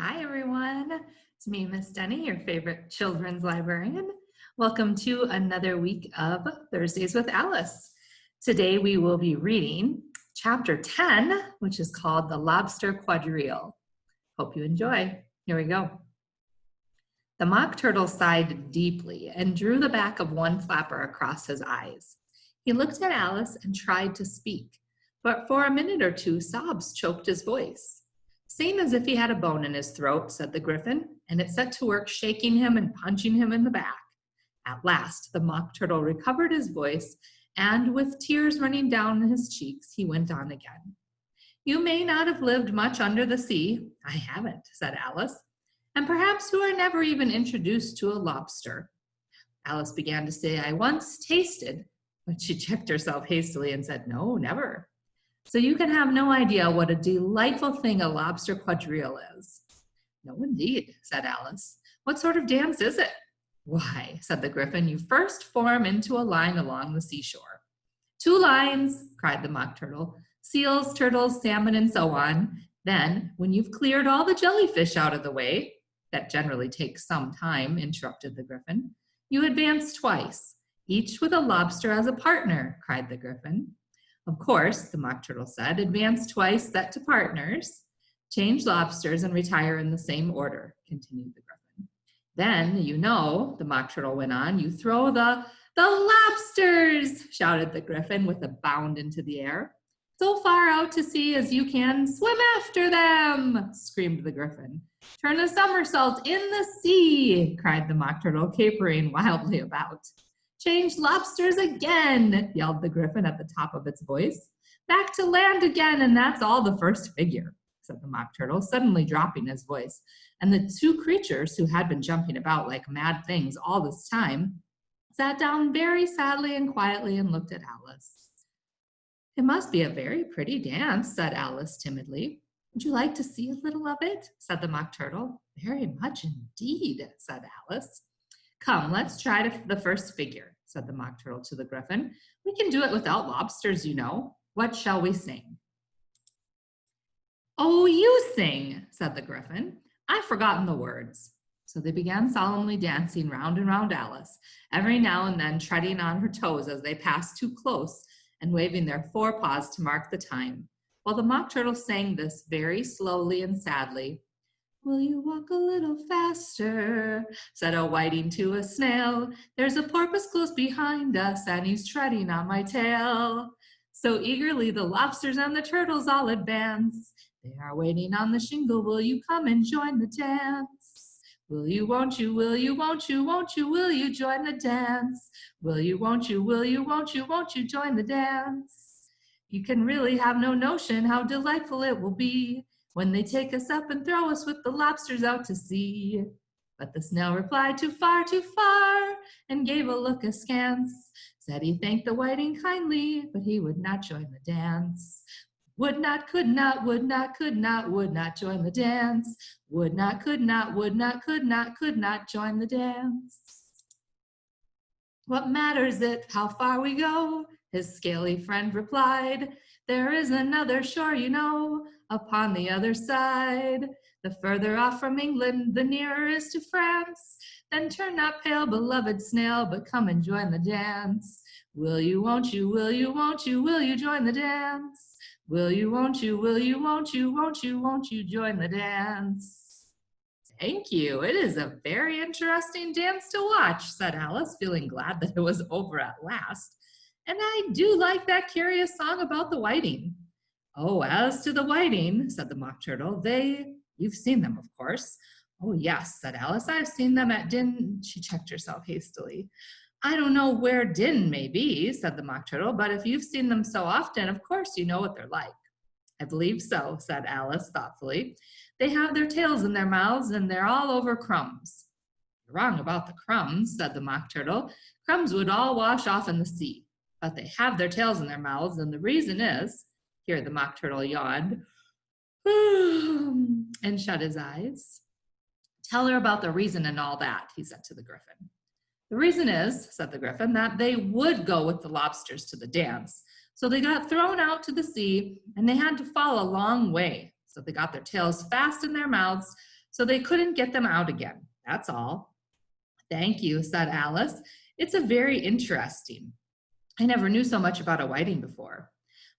Hi, everyone. It's me, Miss Denny, your favorite children's librarian. Welcome to another week of Thursdays with Alice. Today we will be reading chapter 10, which is called The Lobster Quadrille. Hope you enjoy. Here we go. The Mock Turtle sighed deeply and drew the back of one flapper across his eyes. He looked at Alice and tried to speak, but for a minute or two, sobs choked his voice. Same as if he had a bone in his throat, said the Griffin, and it set to work shaking him and punching him in the back. At last, the Mock Turtle recovered his voice, and with tears running down his cheeks, he went on again. You may not have lived much under the sea. I haven't, said Alice, and perhaps you were never even introduced to a lobster. Alice began to say, I once tasted, but she checked herself hastily and said, no, never. So you can have no idea what a delightful thing a lobster quadrille is. No, indeed, said Alice. What sort of dance is it? Why, said the Griffin, you first form into a line along the seashore. 2 lines, cried the Mock Turtle, seals, turtles, salmon, and so on. Then, when you've cleared all the jellyfish out of the way, that generally takes some time, interrupted the Griffin, you advance twice, each with a lobster as a partner, cried the Griffin. Of course, the Mock Turtle said, advance twice, set to partners, change lobsters, and retire in the same order, continued the Griffin. Then, you know, the Mock Turtle went on, you throw the lobsters, shouted the Griffin with a bound into the air. So far out to sea as you can, swim after them, screamed the Griffin. Turn a somersault in the sea, cried the Mock Turtle, capering wildly about. Change lobsters again, yelled the Griffin at the top of its voice. Back to land again, and that's all the first figure, said the Mock Turtle, suddenly dropping his voice. And the 2 creatures, who had been jumping about like mad things all this time, sat down very sadly and quietly and looked at Alice. It must be a very pretty dance, said Alice timidly. Would you like to see a little of it? Said the Mock Turtle. Very much indeed, said Alice. Come, let's try the first figure, said the Mock Turtle to the Griffin. We can do it without lobsters, you know. What shall we sing? Oh, you sing, said the Griffin. I've forgotten the words. So they began solemnly dancing round and round Alice, every now and then treading on her toes as they passed too close and waving their forepaws to mark the time, while the Mock Turtle sang this very slowly and sadly. Will you walk a little faster, said a whiting to a snail. There's a porpoise close behind us, and he's treading on my tail. So eagerly the lobsters and the turtles all advance. They are waiting on the shingle, will you come and join the dance? Will you, won't you, will you, won't you, won't you, will you join the dance? Will you, won't you, will you, won't you join the dance? You can really have no notion how delightful it will be when they take us up and throw us with the lobsters out to sea. But the snail replied, too far, and gave a look askance. Said he thanked the whiting kindly, but he would not join the dance. Would not, could not, would not, could not, would not join the dance. Would not, could not, would not, could not join the dance. What matters it how far we go? His scaly friend replied. There is another shore, you know, upon the other side. The further off from England, the nearer is to France. Then turn not pale, beloved snail, but come and join the dance. Will you, won't you, will you, won't you, will you join the dance? Will you, won't you, will you, won't you join the dance? Thank you. It is a very interesting dance to watch, said Alice, feeling glad that it was over at last. And I do like that curious song about the whiting. Oh, as to the whiting, said the Mock Turtle, you've seen them, of course. Oh, yes, said Alice, I've seen them at Din. She checked herself hastily. I don't know where Din may be, said the Mock Turtle, but if you've seen them so often, of course you know what they're like. I believe so, said Alice thoughtfully. They have their tails in their mouths, and they're all over crumbs. You're wrong about the crumbs, said the Mock Turtle. Crumbs would all wash off in the sea, but they have their tails in their mouths, and the reason is, here the Mock Turtle yawned, and shut his eyes. Tell her about the reason and all that, he said to the Griffin. The reason is, said the Griffin, that they would go with the lobsters to the dance. So they got thrown out to the sea, and they had to fall a long way. So they got their tails fast in their mouths, so they couldn't get them out again. That's all. Thank you, said Alice. It's a very interesting. I never knew so much about a whiting before.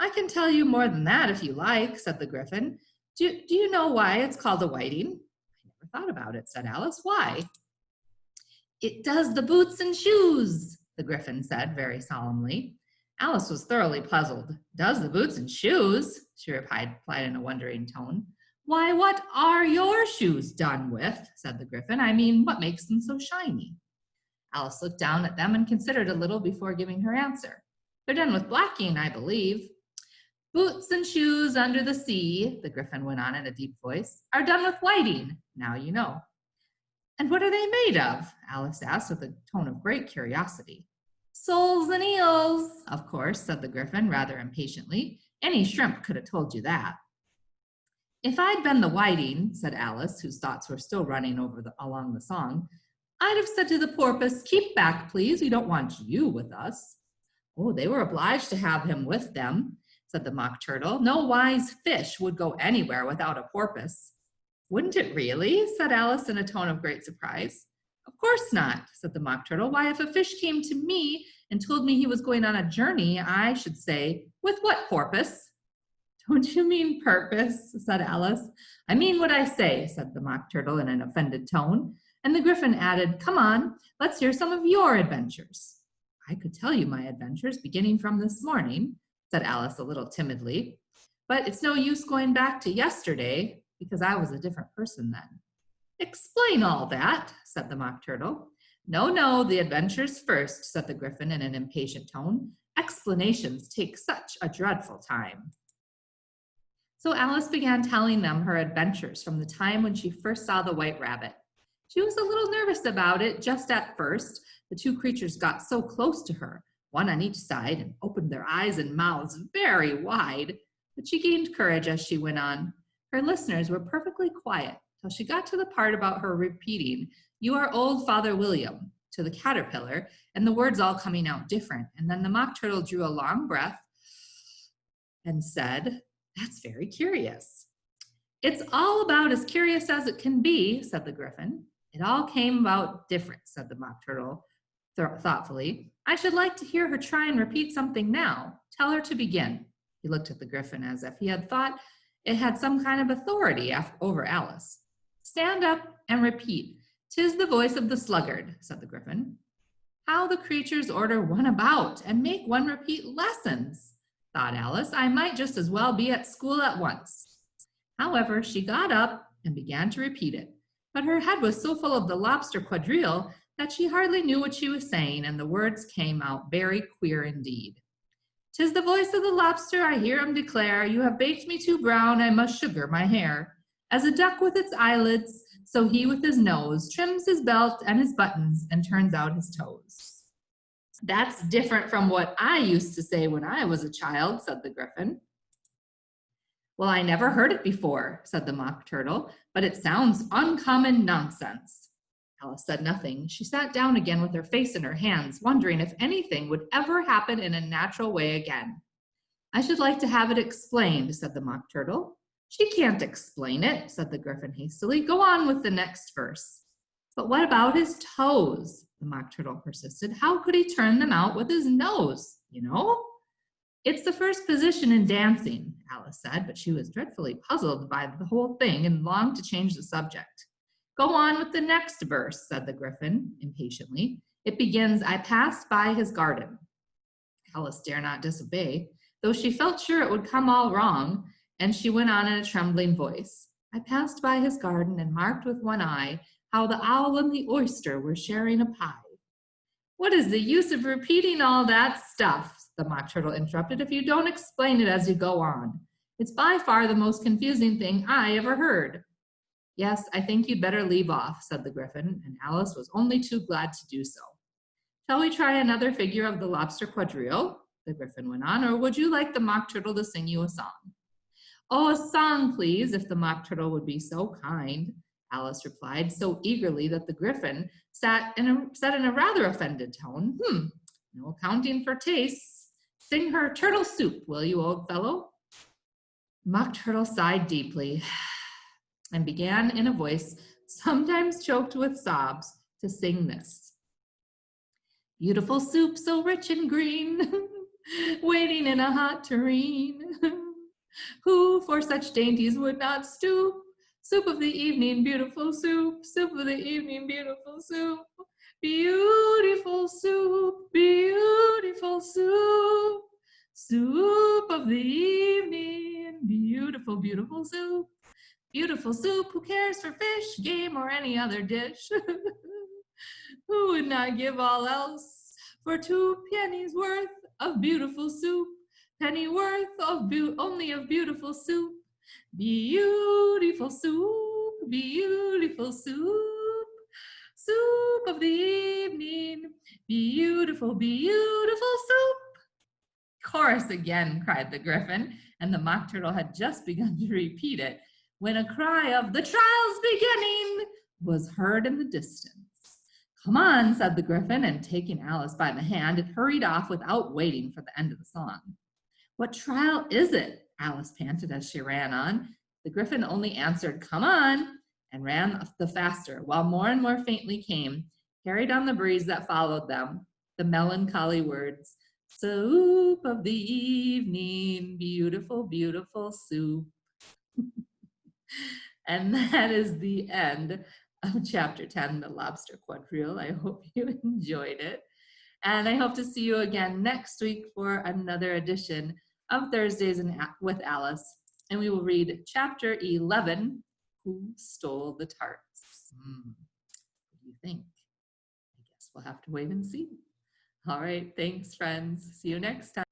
I can tell you more than that if you like, said the Griffin. Do you know why it's called a whiting? I never thought about it, said Alice. Why? It does the boots and shoes, the Griffin said very solemnly. Alice was thoroughly puzzled. Does the boots and shoes? She replied in a wondering tone. Why, what are your shoes done with? Said the Griffin. I mean, what makes them so shiny? Alice looked down at them and considered a little before giving her answer. They're done with blacking, I believe. Boots and shoes under the sea, the Griffin went on in a deep voice, are done with whiting. Now you know. And what are they made of? Alice asked with a tone of great curiosity. Soles and eels, of course, said the Griffin rather impatiently. Any shrimp could have told you that. If I'd been the whiting, said Alice, whose thoughts were still running along the song, I'd have said to the porpoise, keep back, please. We don't want you with us. Oh, they were obliged to have him with them, said the Mock Turtle. No wise fish would go anywhere without a porpoise. Wouldn't it really? Said Alice in a tone of great surprise. Of course not, said the Mock Turtle. Why, if a fish came to me and told me he was going on a journey, I should say, with what porpoise? Don't you mean purpose? Said Alice. I mean what I say, said the Mock Turtle in an offended tone. And the Griffin added, come on, let's hear some of your adventures. I could tell you my adventures beginning from this morning, said Alice a little timidly, but it's no use going back to yesterday because I was a different person then. Explain all that, said the Mock Turtle. No, the adventures first, said the Griffin in an impatient tone. Explanations take such a dreadful time. So Alice began telling them her adventures from the time when she first saw the white rabbit. She was a little nervous about it just at first. The two creatures got so close to her, one on each side, and opened their eyes and mouths very wide. But she gained courage as she went on. Her listeners were perfectly quiet till she got to the part about her repeating, you are old Father William, to the caterpillar, and the words all coming out different. And then the Mock Turtle drew a long breath and said, that's very curious. It's all about as curious as it can be, said the Griffin. It all came about different, said the Mock Turtle thoughtfully. I should like to hear her try and repeat something now. Tell her to begin. He looked at the Griffin as if he had thought it had some kind of authority over Alice. Stand up and repeat. 'Tis the voice of the sluggard, said the Griffin. How the creatures order one about and make one repeat lessons, thought Alice. I might just as well be at school at once. However, she got up and began to repeat it, but her head was so full of the Lobster Quadrille that she hardly knew what she was saying, and the words came out very queer indeed. 'Tis the voice of the lobster, I hear him declare, you have baked me too brown, I must sugar my hair. As a duck with its eyelids, so he with his nose trims his belt and his buttons and turns out his toes. That's different from what I used to say when I was a child, said the Griffin. Well, I never heard it before, said the Mock Turtle, but it sounds uncommon nonsense. Alice said nothing. She sat down again with her face in her hands, wondering if anything would ever happen in a natural way again. I should like to have it explained, said the Mock Turtle. She can't explain it, said the Griffin hastily. Go on with the next verse. But what about his toes? The Mock Turtle persisted. How could he turn them out with his nose, you know? It's the first position in dancing, Alice said, but she was dreadfully puzzled by the whole thing and longed to change the subject. Go on with the next verse, said the Griffin impatiently. It begins, I passed by his garden. Alice dare not disobey, though she felt sure it would come all wrong, and she went on in a trembling voice. I passed by his garden and marked with one eye how the owl and the oyster were sharing a pie. What is the use of repeating all that stuff? The Mock Turtle interrupted, if you don't explain it as you go on. It's by far the most confusing thing I ever heard. Yes, I think you'd better leave off, said the Griffin, and Alice was only too glad to do so. Shall we try another figure of the Lobster Quadrille? The Griffin went on, or would you like the Mock Turtle to sing you a song? Oh, a song, please, if the Mock Turtle would be so kind, Alice replied so eagerly that the Griffin said in a rather offended tone, no accounting for tastes. Sing her turtle soup, will you, old fellow? The Mock Turtle sighed deeply. and began in a voice sometimes choked with sobs to sing this. Beautiful soup so rich and green, waiting in a hot tureen. Who for such dainties would not stoop? Soup of the evening, beautiful soup. Soup of the evening, beautiful soup. Beautiful soup, beautiful soup. Soup of the evening, beautiful, beautiful soup. Beautiful soup, who cares for fish, game, or any other dish? Who would not give all else for 2 pennies worth of beautiful soup? Penny worth of only of beautiful soup. Beautiful soup, beautiful soup. Soup of the evening, beautiful, beautiful soup. Chorus again, cried the Gryphon, and the Mock Turtle had just begun to repeat it when a cry of "The trial's beginning" was heard in the distance. Come on, said the Gryphon, and taking Alice by the hand, it hurried off without waiting for the end of the song. What trial is it? Alice panted as she ran on. The Gryphon only answered, come on, and ran the faster, while more and more faintly came, carried on the breeze that followed them, the melancholy words, soup of the evening, beautiful, beautiful soup. And that is the end of chapter 10, the Lobster Quadrille. I hope you enjoyed it. And I hope to see you again next week for another edition of Thursdays with Alice. And we will read chapter 11, Who Stole the Tarts? What do you think? I guess we'll have to wait and see. All right, thanks, friends. See you next time.